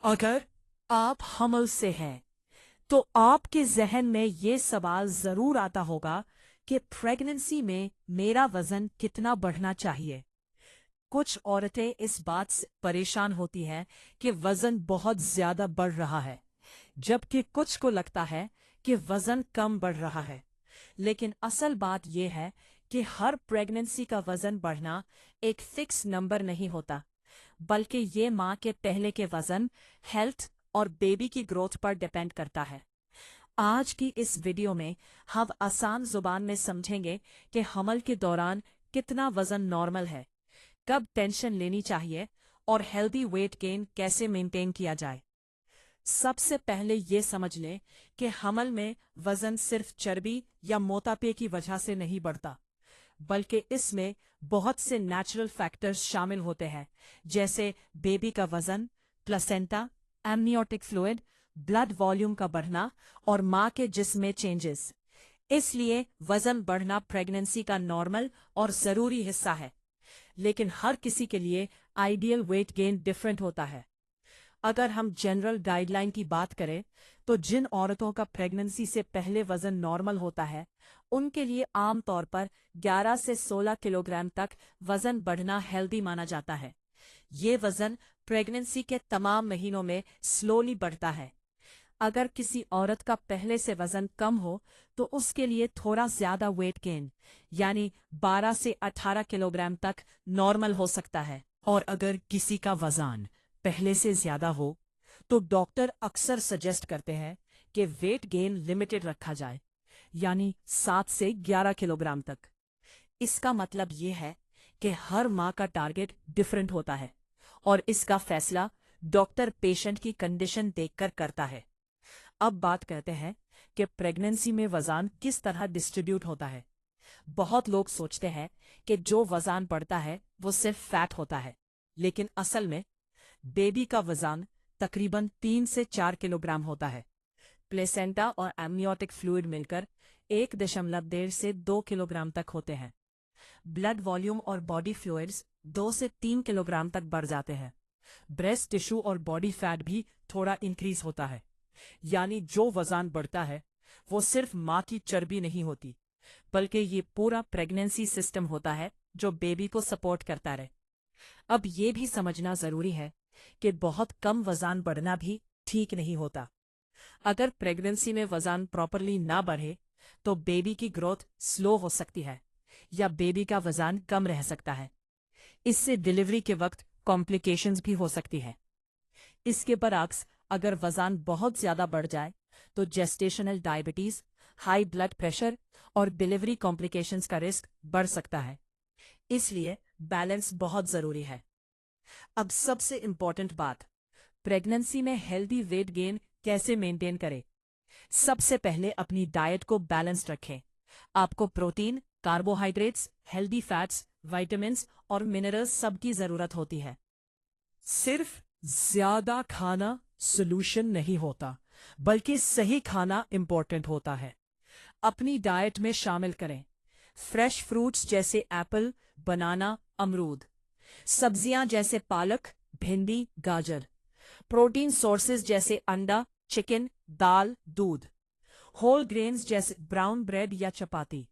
अगर आप हमल से हैं तो आपके जहन में ये सवाल जरूर आता होगा कि प्रेगनेंसी में मेरा वजन कितना बढ़ना चाहिए। कुछ औरतें इस बात से परेशान होती हैं कि वजन बहुत ज्यादा बढ़ रहा है, जबकि कुछ को लगता है कि वजन कम बढ़ रहा है। लेकिन असल बात यह है कि हर प्रेगनेंसी का वजन बढ़ना एक फिक्स नंबर नहीं होता, बल्कि ये माँ के पहले के वजन, हेल्थ और बेबी की ग्रोथ पर डिपेंड करता है। आज की इस वीडियो में हम आसान जुबान में समझेंगे कि हमल के दौरान कितना वजन नॉर्मल है, कब टेंशन लेनी चाहिए और हेल्दी वेट गेन कैसे मेंटेन किया जाए। सबसे पहले ये समझ लें कि हमल में वजन सिर्फ चर्बी या मोटापे की वजह से नहीं बढ़ता, बल्कि इसमें बहुत से नेचुरल फैक्टर्स शामिल होते हैं, जैसे बेबी का वजन, placenta, amniotic fluid, blood volume का बढ़ना और माँ के जिस्म में चेंजेस। इसलिए वजन बढ़ना प्रेगनेंसी का नॉर्मल और जरूरी हिस्सा है, लेकिन हर किसी के लिए आइडियल वेट गेन डिफरेंट होता है। अगर हम जनरल गाइडलाइन की बात करें तो जिन औरतों का प्रेगनेंसी से पहले वजन नॉर्मल होता है, उनके लिए आमतौर पर 11 से 16 किलोग्राम तक वजन बढ़ना हेल्दी माना जाता है। ये वजन प्रेगनेंसी के तमाम महीनों में स्लोली बढ़ता है। अगर किसी औरत का पहले से वजन कम हो तो उसके लिए थोड़ा ज्यादा वेट गेन, यानी 12 से 18 किलोग्राम तक नॉर्मल हो सकता है। और अगर किसी का वजन पहले से ज्यादा हो तो डॉक्टर अक्सर सजेस्ट करते हैं कि वेट गेन लिमिटेड रखा जाए, यानी 7 से 11 किलोग्राम तक। इसका मतलब ये है कि हर माँ का टारगेट डिफरेंट होता है और इसका फैसला डॉक्टर पेशेंट की कंडीशन देखकर करता है। अब बात करते हैं कि प्रेगनेंसी में वजन किस तरह डिस्ट्रीब्यूट होता है। बहुत लोग सोचते हैं कि जो वजन बढ़ता है वो सिर्फ फैट होता है, लेकिन असल में बेबी का वजन तकरीबन 3 से 4 किलोग्राम होता है। प्लेसेंटा और एमनियोटिक फ्लूइड मिलकर 1.1 से 2 किलोग्राम तक होते हैं। ब्लड वॉल्यूम और बॉडी फ्लूइड्स 2 से 3 किलोग्राम तक बढ़ जाते हैं। ब्रेस्ट टिश्यू और बॉडी फैट भी थोड़ा इंक्रीज होता है। यानी जो वजन बढ़ता है वो सिर्फ माँ की चर्बी नहीं होती, बल्कि ये पूरा प्रेगनेंसी सिस्टम होता है जो बेबी को सपोर्ट करता रहे। अब ये भी समझना जरूरी है कि बहुत कम वजन बढ़ना भी ठीक नहीं होता। अगर प्रेगनेंसी में वजन प्रॉपरली ना बढ़े तो बेबी की ग्रोथ स्लो हो सकती है या बेबी का वजन कम रह सकता है। इससे डिलीवरी के वक्त कॉम्प्लिकेशंस भी हो सकती है। इसके बरअक्स अगर वजन बहुत ज्यादा बढ़ जाए तो gestational diabetes, high blood pressure और डिलीवरी कॉम्प्लिकेशंस का रिस्क बढ़ सकता है। इसलिए बैलेंस बहुत जरूरी है। अब सबसे इम्पोर्टेंट बात, प्रेगनेंसी में हेल्दी वेट गेन कैसे मेंटेन करें। सबसे पहले अपनी डाइट को बैलेंस्ड रखें। आपको protein, carbohydrates, healthy fats, vitamins और मिनरल्स सबकी जरूरत होती है। सिर्फ ज्यादा खाना सोल्यूशन नहीं होता, बल्कि सही खाना इंपॉर्टेंट होता है। अपनी डाइट में शामिल करें फ्रेश फ्रूट्स जैसे एप्पल, बनाना, अमरूद, सब्जियां जैसे पालक, भिंडी, गाजर, प्रोटीन सोर्सेज जैसे अंडा, चिकन, दाल, दूध, होल ग्रेन्स जैसे ब्राउन ब्रेड या चपाती।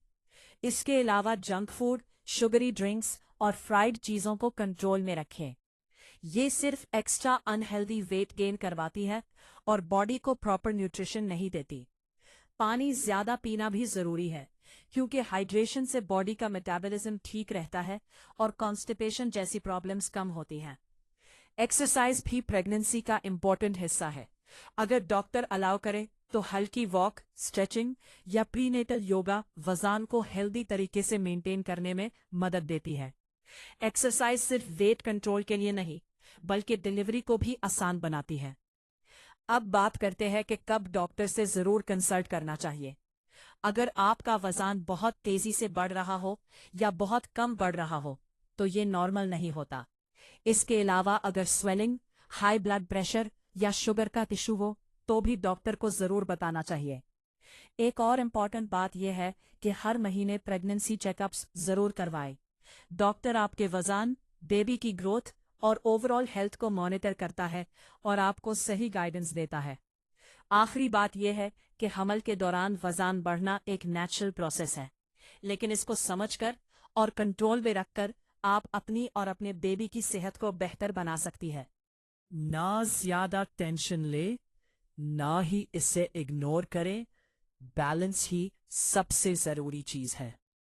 इसके अलावा जंक फूड, शुगरी ड्रिंक्स और फ्राइड चीज़ों को कंट्रोल में रखें। ये सिर्फ एक्स्ट्रा अनहेल्दी वेट गेन करवाती है और बॉडी को प्रॉपर न्यूट्रिशन नहीं देती। पानी ज्यादा पीना भी जरूरी है, क्योंकि हाइड्रेशन से बॉडी का मेटाबॉलिज्म ठीक रहता है और कॉन्स्टिपेशन जैसी प्रॉब्लम्स कम होती हैं। एक्सरसाइज भी प्रेगनेंसी का इम्पोर्टेंट हिस्सा है। अगर डॉक्टर अलाउ करे तो हल्की वॉक, स्ट्रेचिंग या प्रीनेटल योगा वजन को हेल्दी तरीके से मेंटेन करने में मदद देती है। एक्सरसाइज सिर्फ वेट कंट्रोल के लिए नहीं, बल्कि डिलीवरी को भी आसान बनाती है। अब बात करते हैं कि कब डॉक्टर से जरूर कंसल्ट करना चाहिए। अगर आपका वजन बहुत तेजी से बढ़ रहा हो या बहुत कम बढ़ रहा हो तो ये नॉर्मल नहीं होता। इसके अलावा अगर स्वेलिंग, हाई ब्लड प्रेशर या शुगर का इशू हो तो भी डॉक्टर को जरूर बताना चाहिए। एक और इम्पॉर्टेंट बात यह है कि हर महीने प्रेगनेंसी चेकअप्स जरूर करवाएं। डॉक्टर आपके वजन, बेबी की ग्रोथ और ओवरऑल हेल्थ को मॉनिटर करता है और आपको सही गाइडेंस देता है। आखिरी बात यह है कि हमल के दौरान वजन बढ़ना एक नेचुरल प्रोसेस है, लेकिन इसको समझकर और कंट्रोल में रखकर आप अपनी और अपने बेबी की सेहत को बेहतर बना सकती है। ना ज्यादा टेंशन ले, ना ही इसे इग्नोर करें। बैलेंस ही सबसे जरूरी चीज है।